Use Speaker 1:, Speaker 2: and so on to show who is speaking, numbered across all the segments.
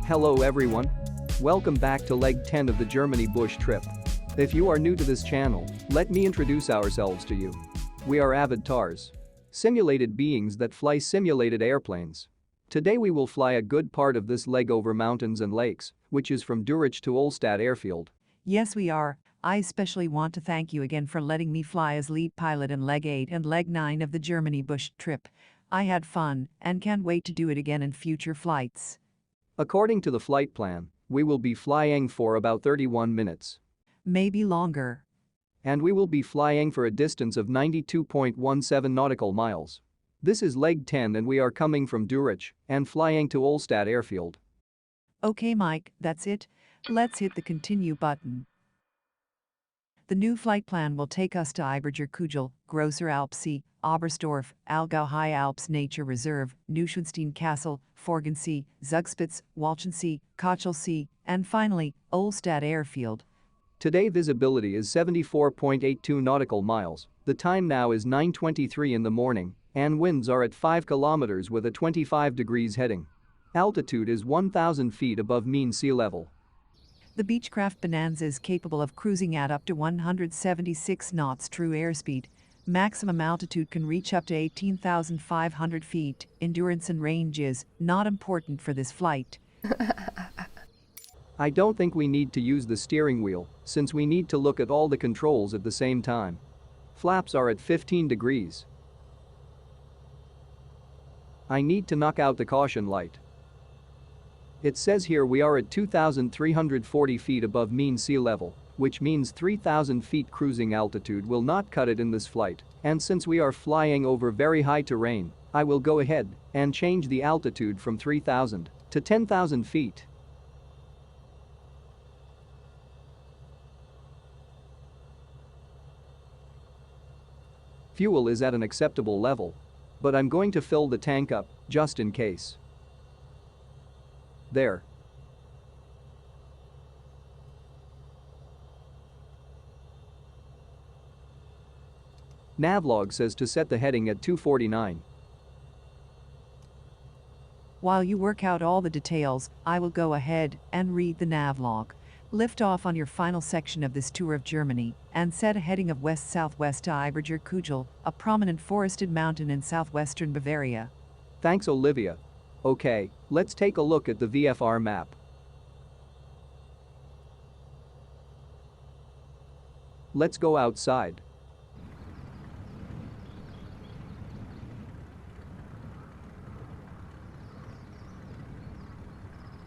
Speaker 1: Hello everyone. Welcome back to leg 10 of the Germany bush trip. If you are new to this channel, let me introduce ourselves to you. We are avid TARs. Simulated beings that fly simulated airplanes. Today we will fly a good part of this leg over mountains and lakes, which is from Durach to Ohlstadt Airfield.
Speaker 2: Yes, we are. I especially want to thank you again for letting me fly as lead pilot in leg 8 and leg 9 of the Germany bush trip. I had fun and can't wait to do it again in future flights.
Speaker 1: According to the flight plan, we will be flying for about 31 minutes.
Speaker 2: Maybe longer.
Speaker 1: And we will be flying for a distance of 92.17 nautical miles. This is leg 10 and we are coming from Durach and flying to Ohlstadt Airfield.
Speaker 2: Okay, Mike, that's it. Let's hit the continue button. The new flight plan will take us to Iberger Kugel, Grosser Alpsee, Oberstdorf, Allgau High Alps Nature Reserve, Neuschwanstein Castle, Forggensee, Zugspitze, Walchensee, Kochelsee, and finally, Ohlstadt Airfield.
Speaker 1: Today visibility is 74.82 nautical miles, the time now is 9:23 in the morning, and winds are at 5 kilometers with a 25 degrees heading. Altitude is 1,000 feet above mean sea level.
Speaker 2: The Beechcraft Bonanza is capable of cruising at up to 176 knots true airspeed. Maximum altitude can reach up to 18,500 feet. Endurance and range is not important for this flight.
Speaker 1: I don't think we need to use the steering wheel, since we need to look at all the controls at the same time. Flaps are at 15 degrees. I need to knock out the caution light. It says here we are at 2,340 feet above mean sea level, which means 3,000 feet cruising altitude will not cut it in this flight, and since we are flying over very high terrain, I will go ahead and change the altitude from 3,000 to 10,000 feet. Fuel is at an acceptable level, but I'm going to fill the tank up, just in case. There. Navlog says to set the heading at 249.
Speaker 2: While you work out all the details, I will go ahead and read the navlog. Lift off on your final section of this tour of Germany and set a heading of west-southwest to Iberger Kugel, a prominent forested mountain in southwestern Bavaria.
Speaker 1: Thanks, Olivia. Okay, let's take a look at the VFR map. Let's go outside.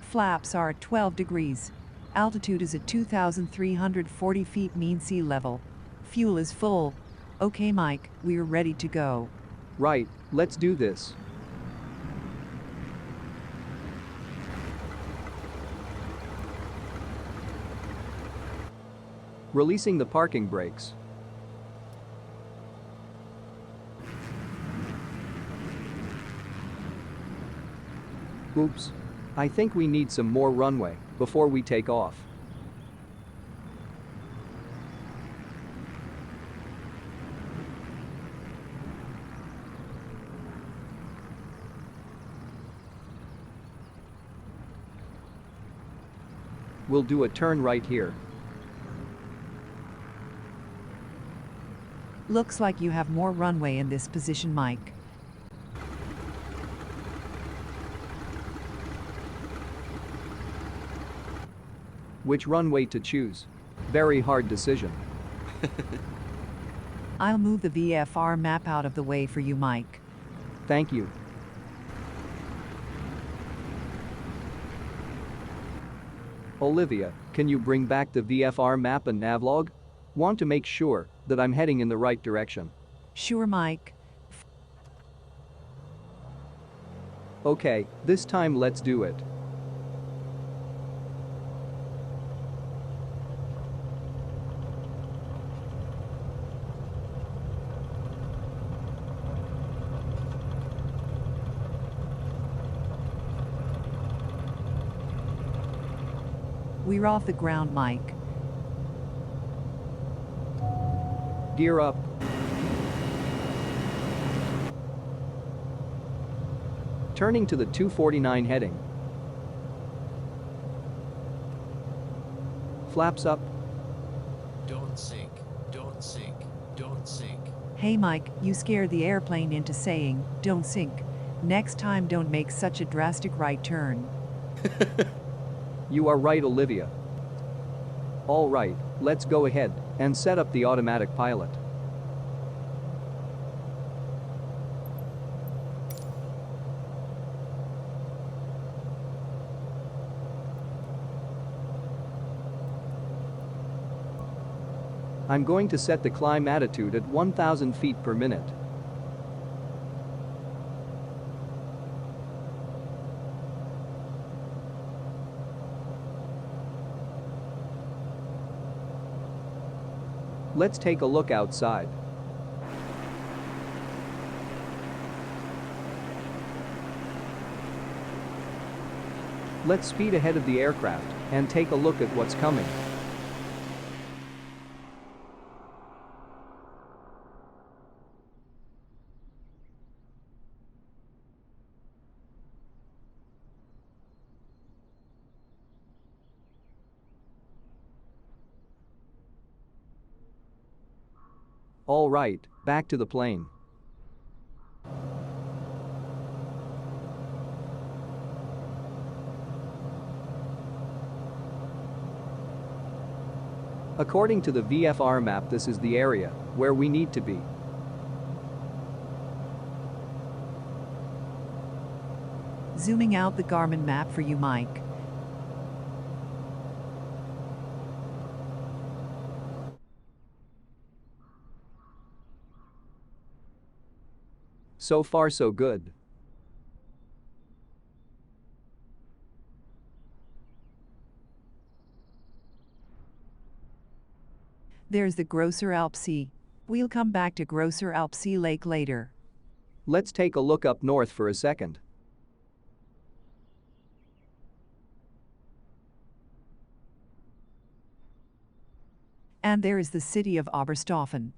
Speaker 2: Flaps are at 12 degrees. Altitude is at 2,340 feet mean sea level. Fuel is full. Okay, Mike, we're ready to go.
Speaker 1: Right, let's do this. Releasing the parking brakes. Oops. I think we need some more runway before we take off. We'll do a turn right here.
Speaker 2: Looks like you have more runway in this position, Mike.
Speaker 1: Which runway to choose? Very hard decision.
Speaker 2: I'll move the VFR map out of the way for you, Mike.
Speaker 1: Thank you. Olivia, can you bring back the VFR map and navlog? Want to make sure that I'm heading in the right direction.
Speaker 2: Sure, Mike.
Speaker 1: Okay, this time let's do it.
Speaker 2: We're off the ground, Mike.
Speaker 1: Gear up. Turning to the 249 heading. flaps up.
Speaker 3: Don't sink, don't sink, don't sink.
Speaker 2: Hey Mike, you scared the airplane into saying, don't sink. Next time don't make such a drastic right turn.
Speaker 1: You are right, Olivia. All right, let's go ahead and set up the automatic pilot. I'm going to set the climb attitude at 1,000 feet per minute. Let's take a look outside. Let's speed ahead of the aircraft and take a look at what's coming. All right, back to the plane. According to the VFR map, this is the area where we need to be.
Speaker 2: Zooming out the Garmin map for you, Mike.
Speaker 1: So far so good.
Speaker 2: There's the Grosser Alpsee. We'll come back to Grosser Alpsee Lake later.
Speaker 1: Let's take a look up north for a second.
Speaker 2: And there is the city of Oberstdorf.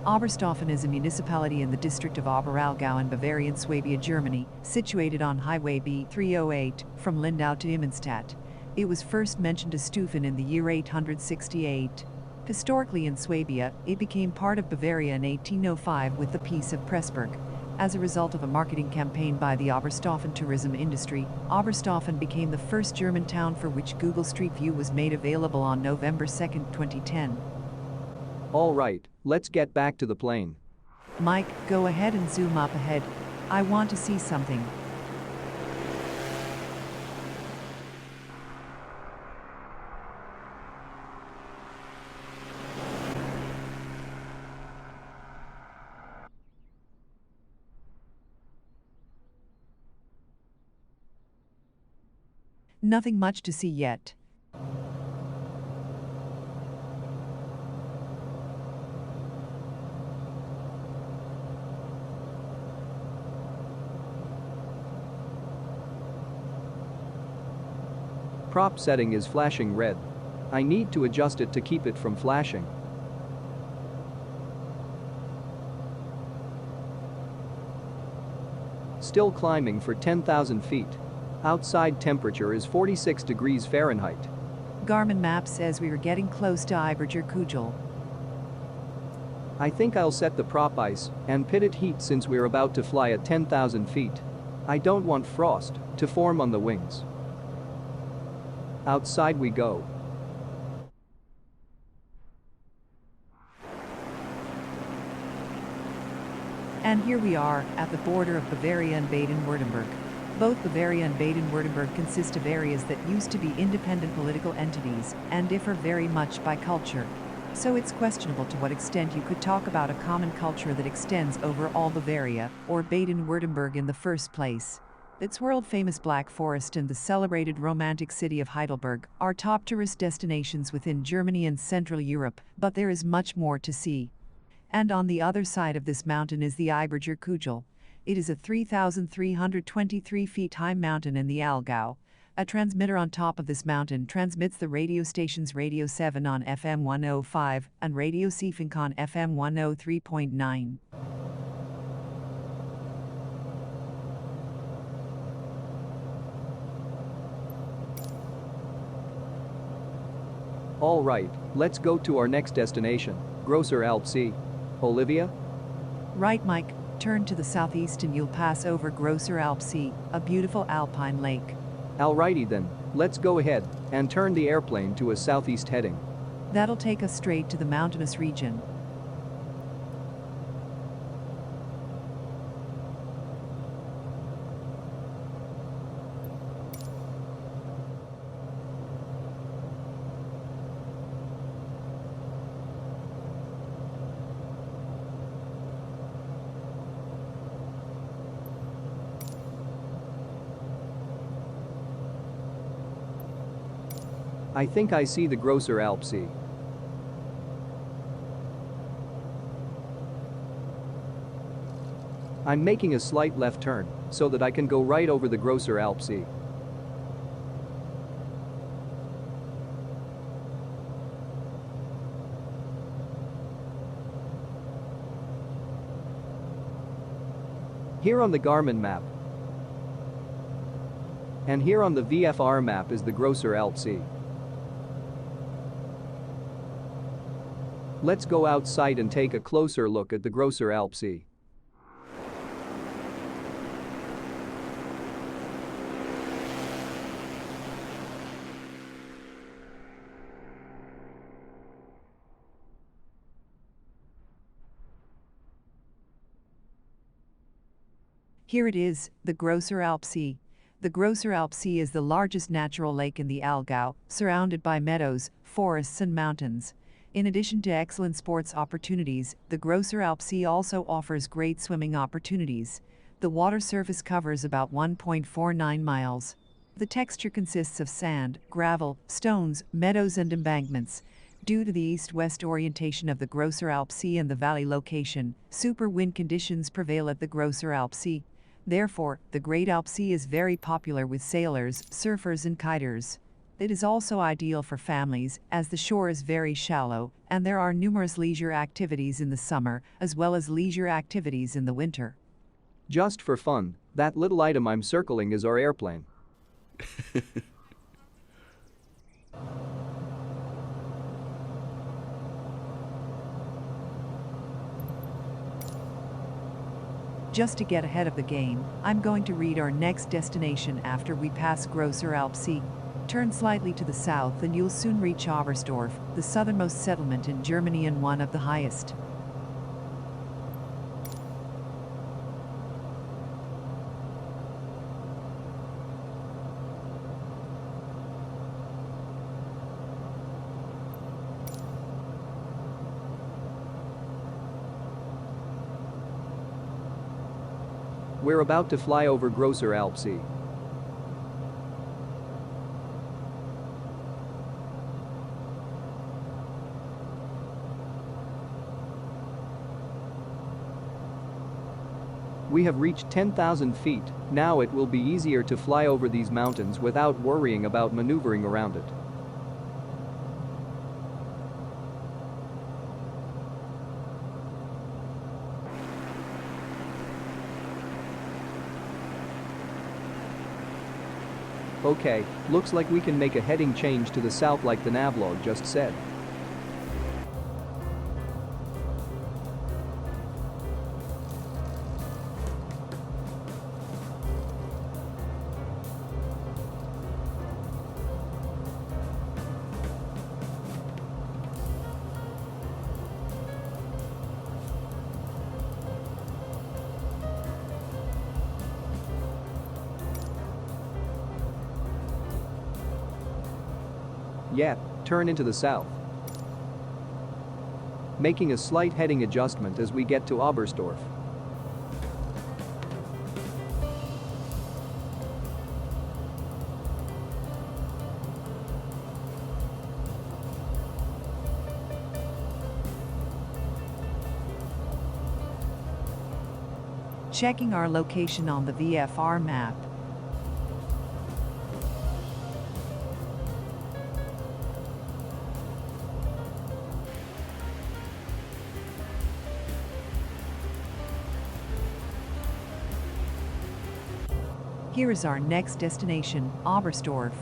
Speaker 2: Oberstdorf is a municipality in the district of Oberallgau in Bavarian Swabia, Germany, situated on Highway B308 from Lindau to Immenstadt. It was first mentioned as Stufen in the year 868. Historically in Swabia, it became part of Bavaria in 1805 with the Peace of Pressburg. As a result of a marketing campaign by the Oberstdorf tourism industry, Oberstdorf became the first German town for which Google Street View was made available on November 2, 2010.
Speaker 1: All right, let's get back to the plane.
Speaker 2: Mike, go ahead and zoom up ahead. I want to see something. Nothing much to see yet.
Speaker 1: Prop setting is flashing red. I need to adjust it to keep it from flashing. Still climbing for 10,000 feet. Outside temperature is 46 degrees Fahrenheit.
Speaker 2: Garmin map says we are getting close to Iberger Kugel.
Speaker 1: I think I'll set the prop ice and pitted heat since we're about to fly at 10,000 feet. I don't want frost to form on the wings. Outside we go.
Speaker 2: And here we are, at the border of Bavaria and Baden-Württemberg. Both Bavaria and Baden-Württemberg consist of areas that used to be independent political entities and differ very much by culture. So it's questionable to what extent you could talk about a common culture that extends over all Bavaria or Baden-Württemberg in the first place. Its world-famous Black Forest and the celebrated romantic city of Heidelberg are top tourist destinations within Germany and Central Europe, but there is much more to see. And on the other side of this mountain is the Iberger Kugel. It is a 3,323 feet high mountain in the Allgau. A transmitter on top of this mountain transmits the radio stations Radio 7 on FM 105 and Radio Siefink on FM 103.9.
Speaker 1: Alright, let's go to our next destination, Grosser Alpsee. Olivia?
Speaker 2: Right, Mike, turn to the southeast and you'll pass over Grosser Alpsee, a beautiful alpine lake.
Speaker 1: Alrighty then, let's go ahead and turn the airplane to a southeast heading.
Speaker 2: That'll take us straight to the mountainous region.
Speaker 1: I think I see the Grosser Alpsee. I'm making a slight left turn so that I can go right over the Grosser Alpsee. Here on the Garmin map and here on the VFR map is the Grosser Alpsee. Let's go outside and take a closer look at the Grosser Alpsee.
Speaker 2: Here it is, the Grosser Alpsee. The Grosser Alpsee is the largest natural lake in the Allgau, surrounded by meadows, forests and mountains. In addition to excellent sports opportunities, the Grosser Alpsee also offers great swimming opportunities. The water surface covers about 1.49 miles. The texture consists of sand, gravel, stones, meadows and embankments. Due to the east-west orientation of the Grosser Alpsee and the valley location, super wind conditions prevail at the Grosser Alpsee. Therefore, the Great Alpsee is very popular with sailors, surfers and kiters. It is also ideal for families, as the shore is very shallow, and there are numerous leisure activities in the summer, as well as leisure activities in the winter.
Speaker 1: Just for fun, that little item I'm circling is our airplane.
Speaker 2: Just to get ahead of the game, I'm going to read our next destination after we pass Grosser Alpsee. Turn slightly to the south and you'll soon reach Oberstdorf, the southernmost settlement in Germany and one of the highest.
Speaker 1: We're about to fly over Grosser Alpsee. We have reached 10,000 feet, now it will be easier to fly over these mountains without worrying about maneuvering around it. Okay, looks like we can make a heading change to the south like the navlog just said. Yeah, turn into the south. Making a slight heading adjustment as we get to Oberstdorf.
Speaker 2: Checking our location on the VFR map. Here is our next destination, Oberstdorf.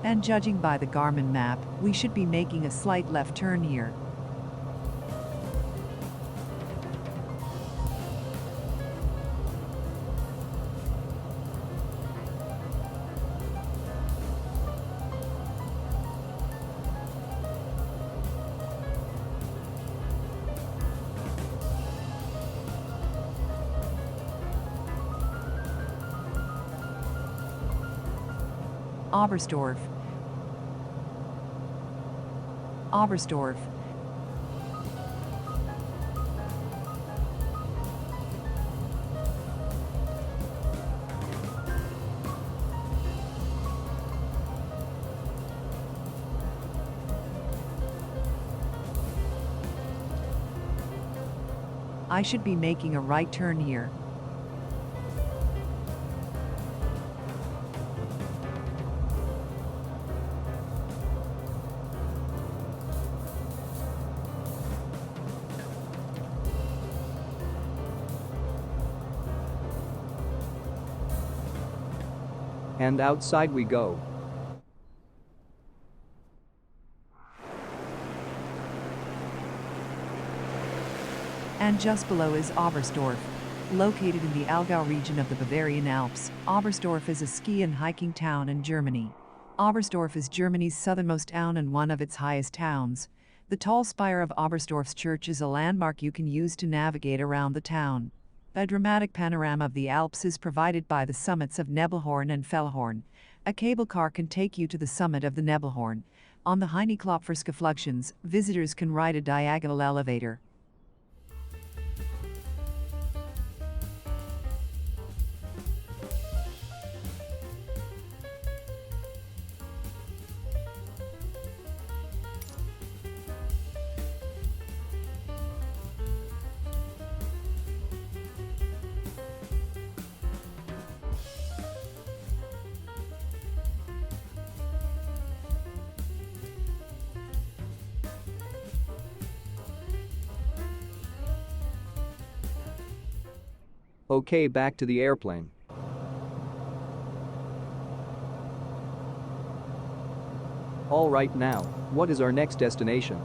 Speaker 2: And judging by the Garmin map, we should be making a slight left turn here. Oberstdorf. Oberstdorf. I should be making a right turn here.
Speaker 1: And outside we go.
Speaker 2: And just below is Oberstdorf. Located in the Allgau region of the Bavarian Alps, Oberstdorf is a ski and hiking town in Germany. Oberstdorf is Germany's southernmost town and one of its highest towns. The tall spire of Oberstdorf's church is a landmark you can use to navigate around the town. A dramatic panorama of the Alps is provided by the summits of Nebelhorn and Fellhorn. A cable car can take you to the summit of the Nebelhorn. On the Heineklopferskeflugtions, visitors can ride a diagonal elevator.
Speaker 1: Okay, back to the airplane. All right, now, what is our next destination?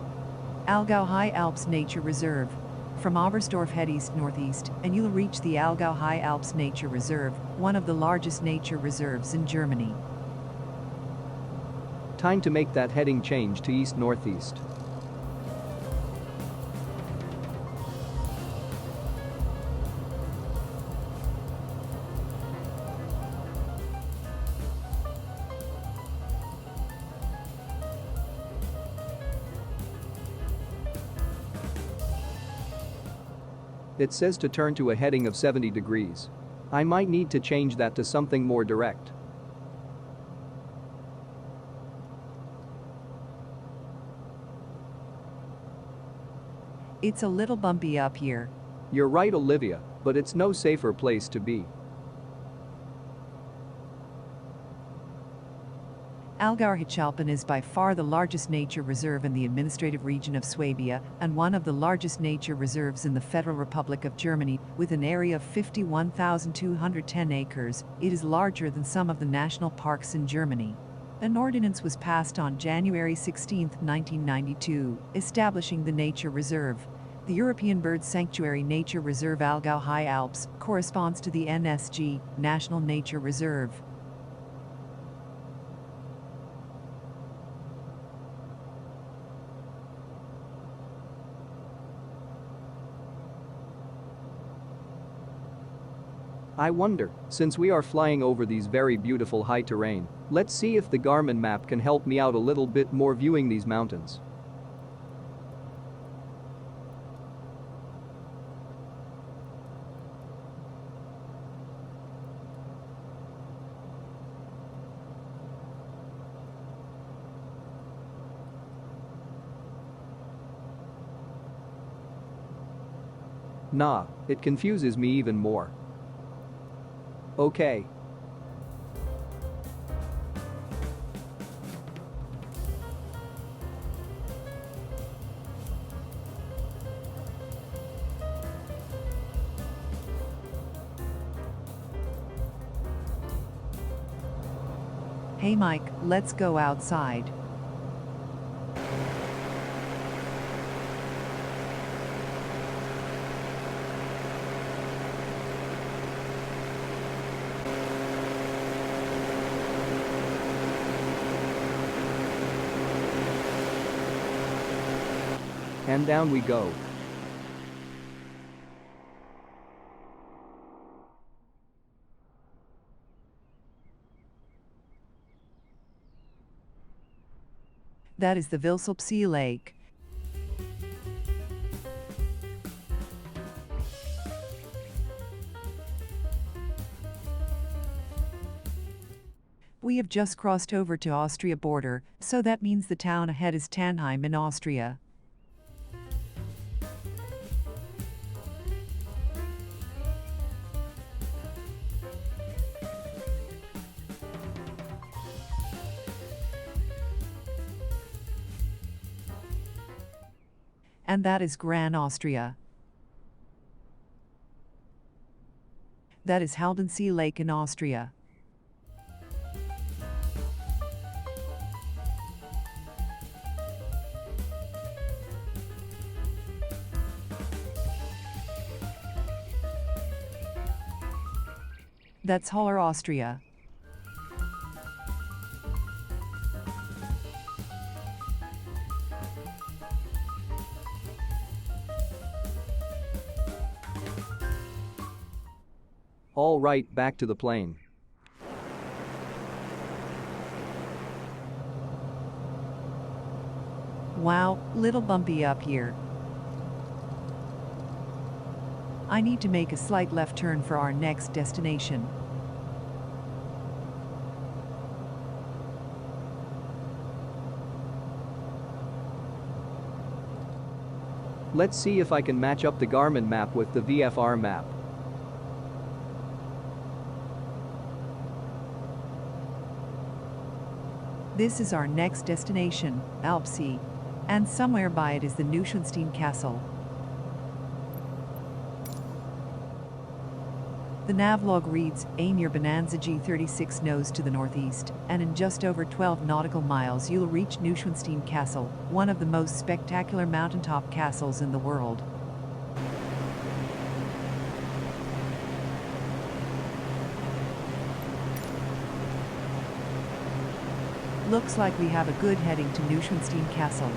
Speaker 2: Allgau High Alps Nature Reserve. From Oberstdorf head east-northeast, and you'll reach the Allgau High Alps Nature Reserve, one of the largest nature reserves in Germany.
Speaker 1: Time to make that heading change to east-northeast. It says to turn to a heading of 70 degrees. I might need to change that to something more direct.
Speaker 2: It's a little bumpy up here.
Speaker 1: You're right, Olivia, but it's no safer place to be.
Speaker 2: Allgäuer Hochalpen is by far the largest nature reserve in the administrative region of Swabia and one of the largest nature reserves in the Federal Republic of Germany, with an area of 51,210 acres. It is larger than some of the national parks in Germany. An ordinance was passed on January 16, 1992, establishing the nature reserve. The European Bird Sanctuary Nature Reserve Allgäu High Alps corresponds to the NSG, National Nature Reserve.
Speaker 1: I wonder, since we are flying over these very beautiful high terrain, let's see if the Garmin map can help me out a little bit more viewing these mountains. Nah, it confuses me even more. Okay.
Speaker 2: Hey Mike, let's go outside.
Speaker 1: And down we go.
Speaker 2: That is the Alpsee Lake. We have just crossed over to Austria border, so that means the town ahead is Tannheim in Austria. And that is Gran Austria. That is Haldense Lake in Austria. That's Haller, Austria.
Speaker 1: All right, back to the plane.
Speaker 2: Wow, little bumpy up here. I need to make a slight left turn for our next destination.
Speaker 1: Let's see if I can match up the Garmin map with the VFR map.
Speaker 2: This is our next destination, Alpsee, and somewhere by it is the Neuschwanstein Castle. The navlog reads, aim your Bonanza G36 nose to the northeast, and in just over 12 nautical miles you'll reach Neuschwanstein Castle, one of the most spectacular mountaintop castles in the world. Looks like we have a good heading to Neuschwanstein Castle.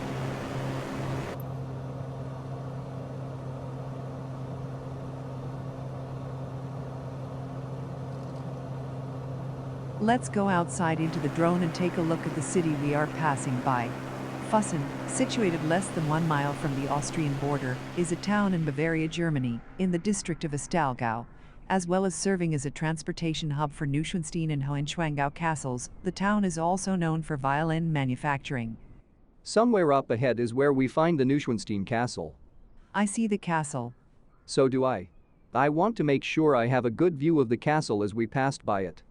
Speaker 2: Let's go outside into the drone and take a look at the city we are passing by. Füssen, situated less than 1 mile from the Austrian border, is a town in Bavaria, Germany, in the district of Allgau. As well as serving as a transportation hub for Neuschwanstein and Hohenschwangau castles, the town is also known for violin manufacturing.
Speaker 1: Somewhere up ahead is where we find the Neuschwanstein Castle.
Speaker 2: I see the castle.
Speaker 1: So do I. I want to make sure I have a good view of the castle as we passed by it.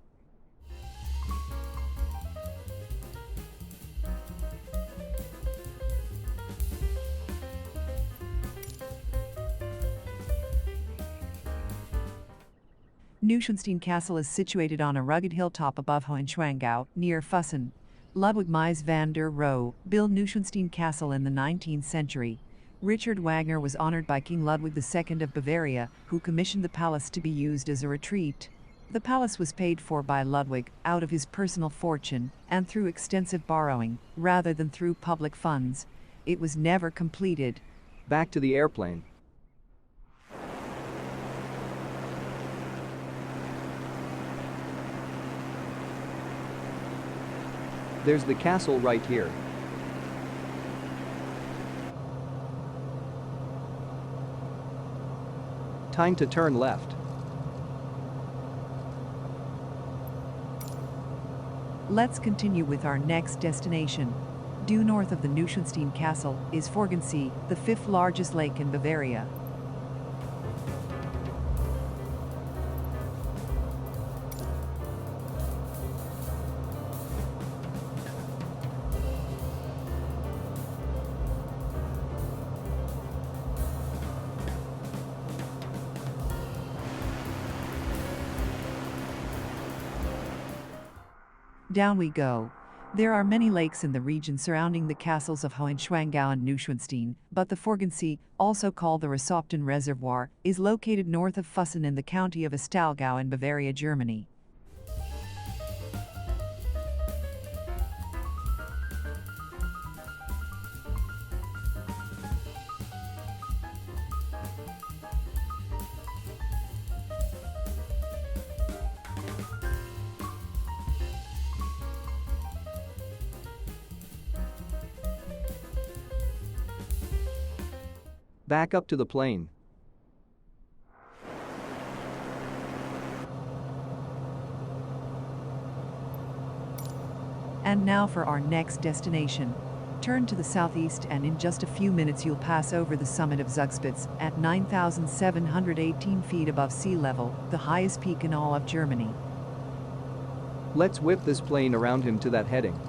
Speaker 2: Neuschwanstein Castle is situated on a rugged hilltop above Hohenschwangau, near Füssen. Ludwig Mies van der Rohe built Neuschwanstein Castle in the 19th century. Richard Wagner was honored by King Ludwig II of Bavaria, who commissioned the palace to be used as a retreat. The palace was paid for by Ludwig out of his personal fortune and through extensive borrowing, rather than through public funds. It was never completed.
Speaker 1: Back to the airplane. There's the castle right here. Time to turn left.
Speaker 2: Let's continue with our next destination. Due north of the Neuschwanstein Castle is Forggensee, the 5th largest lake in Bavaria. Down we go. There are many lakes in the region surrounding the castles of Hohenschwangau and Neuschwanstein, but the Forggensee, also called the Resopten Reservoir, is located north of Füssen in the county of Allgau in Bavaria, Germany.
Speaker 1: Back up to the plane.
Speaker 2: And now for our next destination. Turn to the southeast and in just a few minutes you'll pass over the summit of Zugspitze at 9,718 feet above sea level, the highest peak in all of Germany.
Speaker 1: Let's whip this plane around him to that heading.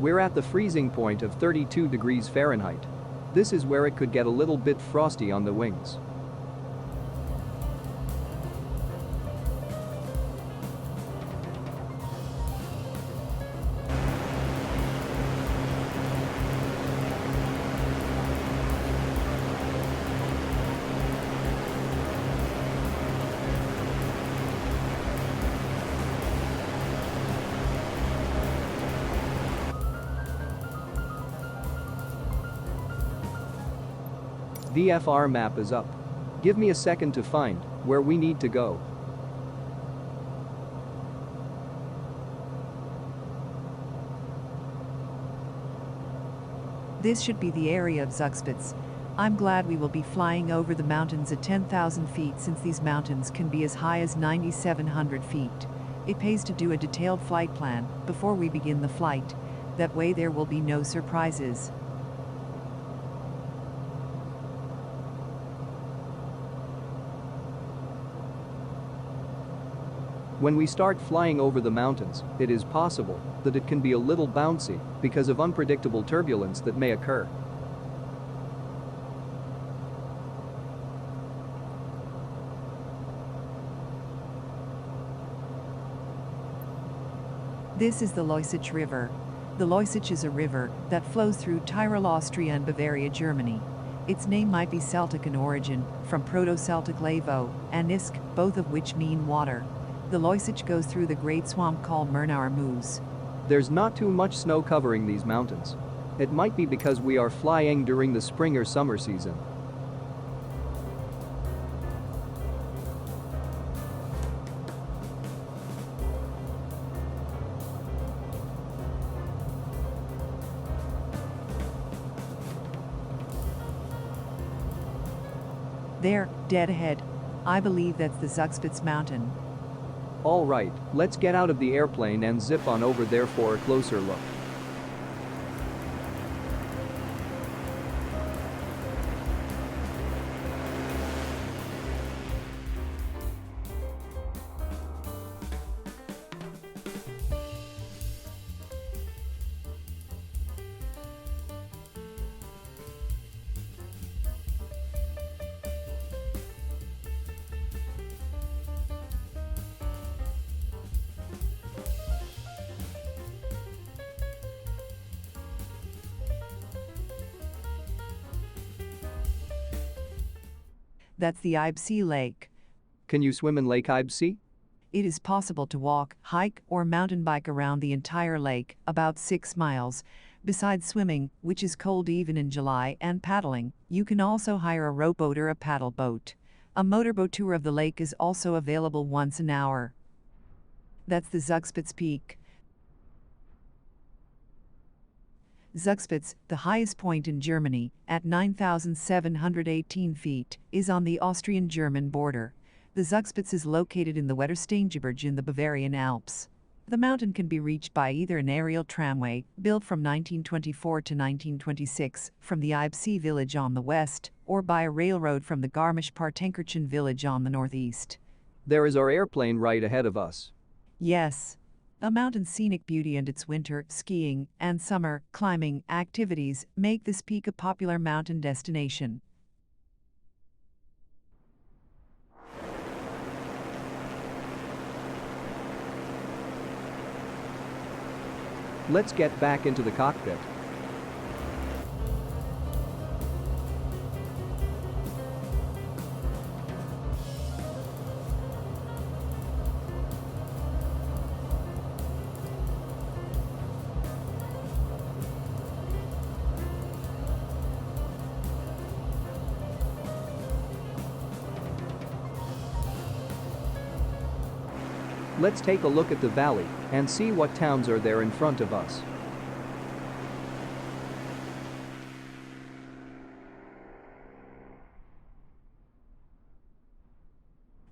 Speaker 1: We're at the freezing point of 32 degrees Fahrenheit. This is where it could get a little bit frosty on the wings. VFR map is up. Give me a second to find where we need to go.
Speaker 2: This should be the area of Zugspitze. I'm glad we will be flying over the mountains at 10,000 feet since these mountains can be as high as 9,700 feet. It pays to do a detailed flight plan before we begin the flight. That way there will be no surprises.
Speaker 1: When we start flying over the mountains, it is possible that it can be a little bouncy because of unpredictable turbulence that may occur.
Speaker 2: This is the Loisach River. The Loisach is a river that flows through Tyrol, Austria and Bavaria, Germany. Its name might be Celtic in origin, from Proto-Celtic levo and isk, both of which mean water. The Loisach goes through the great swamp called Murnauer Moos.
Speaker 1: There's not too much snow covering these mountains. It might be because we are flying during the spring or summer season.
Speaker 2: There, dead ahead. I believe that's the Zugspitze mountain.
Speaker 1: All right, let's get out of the airplane and zip on over there for a closer look.
Speaker 2: That's the Alpsee lake.
Speaker 1: Can you swim in Lake Alpsee?
Speaker 2: It is possible to walk, hike, or mountain bike around the entire lake, about 6 miles. Besides swimming, which is cold even in July, and paddling, you can also hire a rowboat or a paddle boat. A motorboat tour of the lake is also available once an hour. That's the Zugspitze Peak. Zugspitze, the highest point in Germany, at 9,718 feet, is on the Austrian-German border. The Zugspitze is located in the Wettersteingebirge in the Bavarian Alps. The mountain can be reached by either an aerial tramway, built from 1924 to 1926, from the Alpsee village on the west, or by a railroad from the Garmisch-Partenkirchen village on the northeast.
Speaker 1: There is our airplane right ahead of us.
Speaker 2: Yes. A mountain's scenic beauty and its winter, skiing, and summer, climbing activities make this peak a popular mountain destination.
Speaker 1: Let's get back into the cockpit. Let's take a look at the valley and see what towns are there in front of us.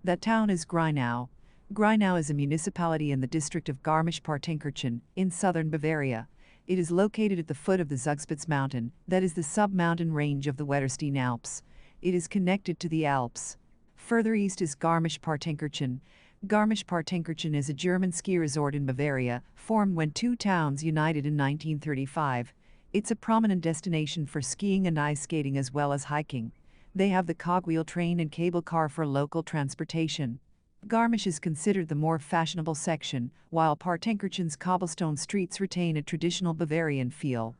Speaker 2: That town is Greinau. Greinau is a municipality in the district of Garmisch-Partenkirchen, in southern Bavaria. It is located at the foot of the Zugspitze mountain, that is the sub-mountain range of the Wetterstein Alps. It is connected to the Alps. Further east is Garmisch-Partenkirchen. Garmisch-Partenkirchen is a German ski resort in Bavaria, formed when two towns united in 1935. It's a prominent destination for skiing and ice skating as well as hiking. They have the cogwheel train and cable car for local transportation. Garmisch is considered the more fashionable section, while Partenkirchen's cobblestone streets retain a traditional Bavarian feel.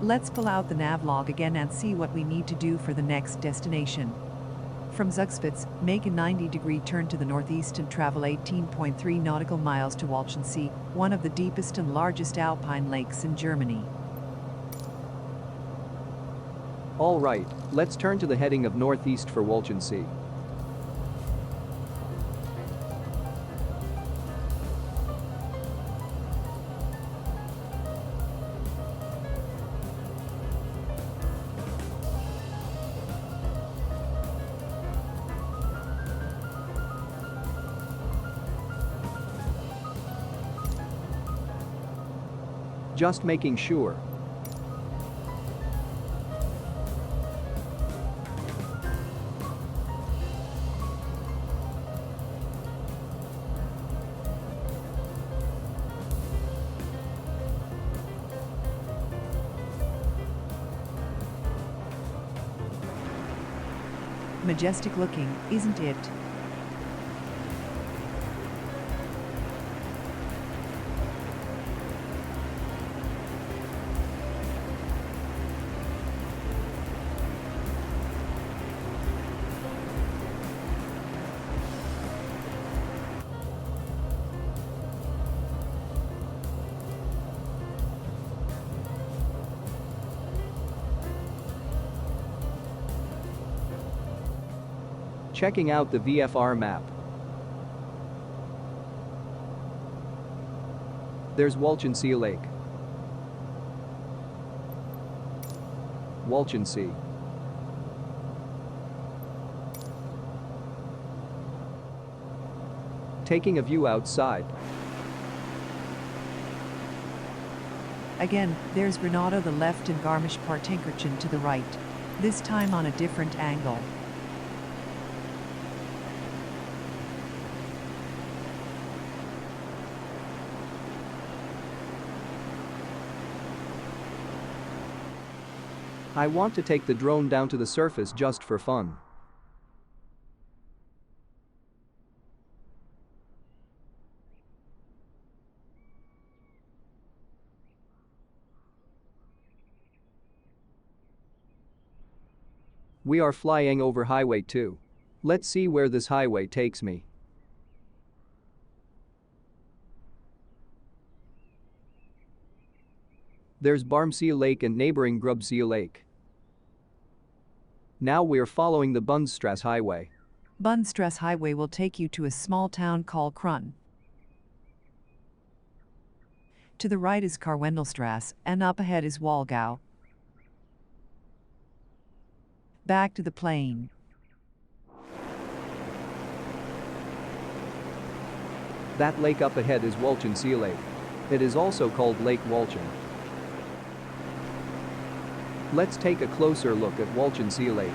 Speaker 2: Let's pull out the navlog again and see what we need to do for the next destination. From Zugspitze, make a 90-degree turn to the northeast and travel 18.3 nautical miles to Walchensee, one of the deepest and largest alpine lakes in Germany.
Speaker 1: All right, let's turn to the heading of northeast for Walchensee. Just making sure.
Speaker 2: Majestic looking, isn't it?
Speaker 1: Checking out the VFR map. There's Walchensee Lake. Walchensee. Taking a view outside.
Speaker 2: Again, there's Granada the left and Garmisch-Partenkirchen to the right. This time on a different angle.
Speaker 1: I want to take the drone down to the surface just for fun. We are flying over Highway 2. Let's see where this highway takes me. There's Barmsee Lake and neighboring Grubsee Lake. Now we're following the Bundstrasse Highway.
Speaker 2: Bundstrasse Highway will take you to a small town called Krun. To the right is Karwendelstrasse, and up ahead is Walchensee. Back to the plain.
Speaker 1: That lake up ahead is Walchensee Lake. It is also called Lake Walchen. Let's take a closer look at Walchensee Lake.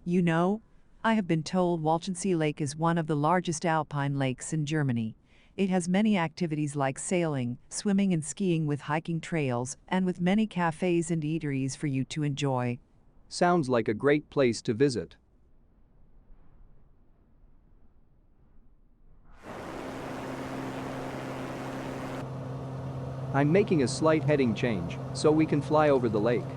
Speaker 2: You know, I have been told Walchensee Lake is one of the largest alpine lakes in Germany. It has many activities like sailing, swimming and skiing with hiking trails, and with many cafes and eateries for you to enjoy.
Speaker 1: Sounds like a great place to visit. I'm making a slight heading change so we can fly over the lake.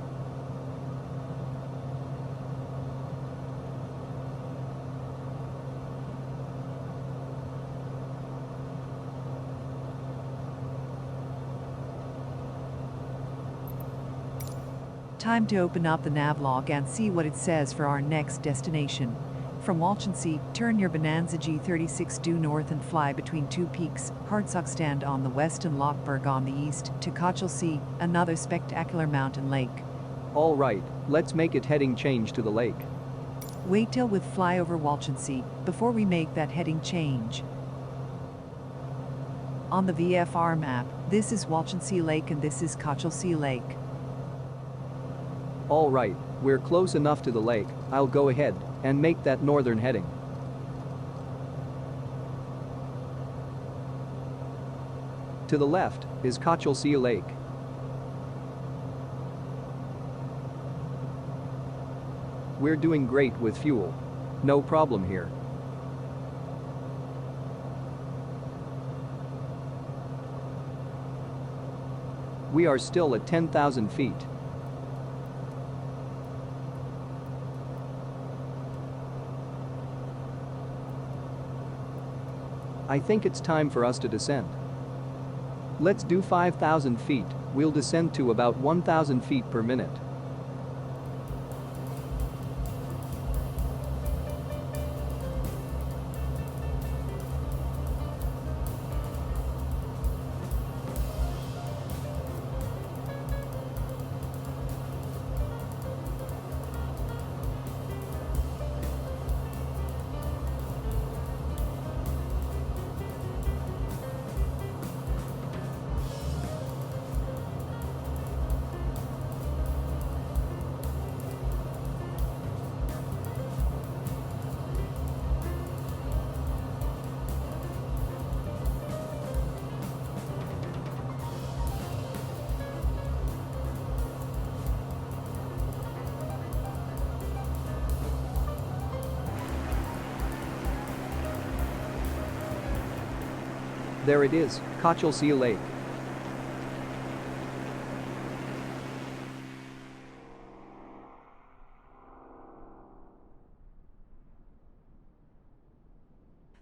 Speaker 2: Time to open up the navlog and see what it says for our next destination. From Walchensee, turn your Bonanza G36 due north and fly between two peaks, Hartzogsstand on the west and Lochberg on the east, to Kochelsee, another spectacular mountain lake.
Speaker 1: All right, let's make it heading change to the lake.
Speaker 2: Wait till we fly over Walchensee before we make that heading change. On the VFR map, this is Walchensee Lake and this is Kochelsee Lake.
Speaker 1: All right, we're close enough to the lake. I'll go ahead and make that northern heading. To the left is Kochelsee Lake. We're doing great with fuel. No problem here. We are still at 10,000 feet. I think it's time for us to descend. Let's do 5,000 feet, we'll descend to about 1,000 feet per minute. There it is, Kochelsee Lake.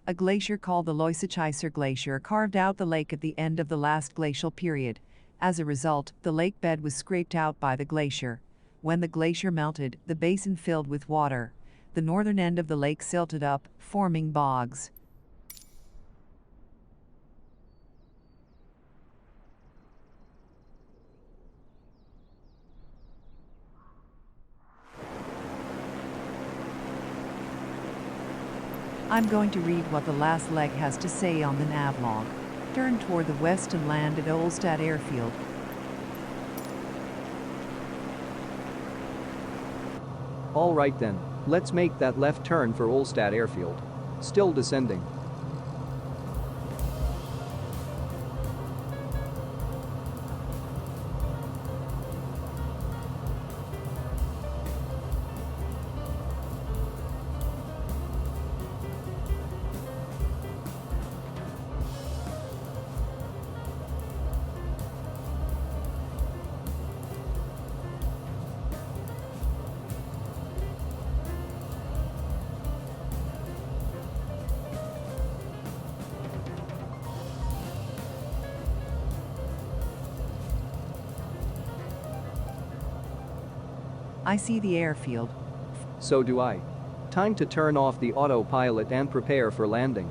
Speaker 2: A glacier called the Leusicheiser Glacier carved out the lake at the end of the last glacial period. As a result, the lake bed was scraped out by the glacier. When the glacier melted, the basin filled with water. The northern end of the lake silted up, forming bogs. I'm going to read what the last leg has to say on the navlog. Turn toward the west and land at Ohlstadt Airfield.
Speaker 1: All right then, let's make that left turn for Ohlstadt Airfield. Still descending.
Speaker 2: I see the airfield.
Speaker 1: So do I. Time to turn off the autopilot and prepare for landing.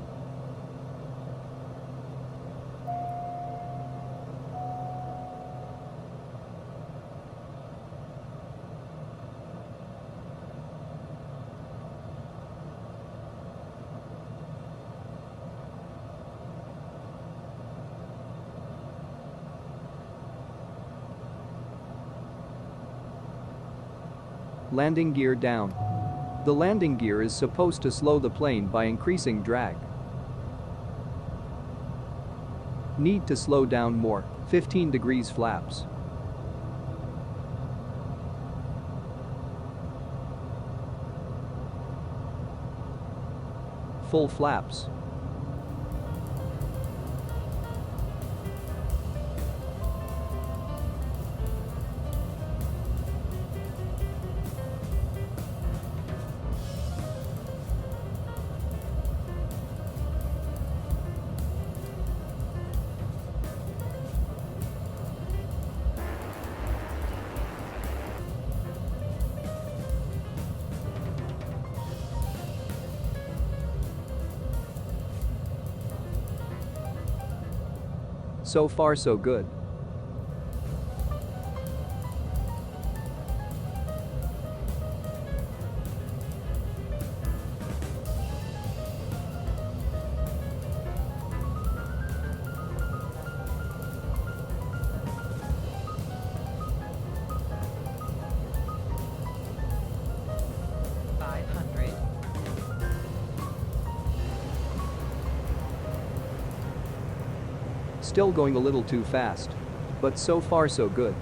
Speaker 1: Landing gear down. The landing gear is supposed to slow the plane by increasing drag. Need to slow down more, 15 degrees flaps. Full flaps. So far so good. Still going a little too fast. But so far so good.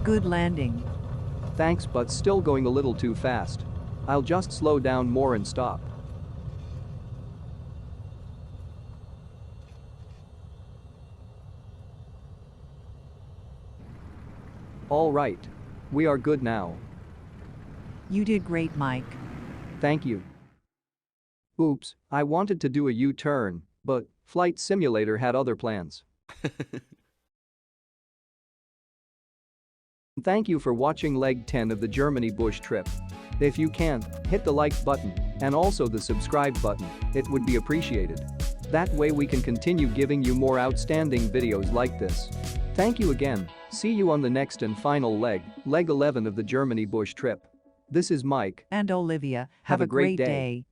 Speaker 2: Good landing.
Speaker 1: Thanks, but still going a little too fast. I'll just slow down more and stop. All right. We are good now.
Speaker 2: You did great, Mike.
Speaker 1: Thank you. Oops, I wanted to do a U-turn, but Flight Simulator had other plans. Thank you for watching leg 10 of the Germany bush trip. If you can, hit the like button and also the subscribe button, it would be appreciated. That way we can continue giving you more outstanding videos like this. Thank you again. See you on the next and final leg 11 of the Germany bush trip. This is Mike.
Speaker 2: And Olivia,
Speaker 1: Have a great day.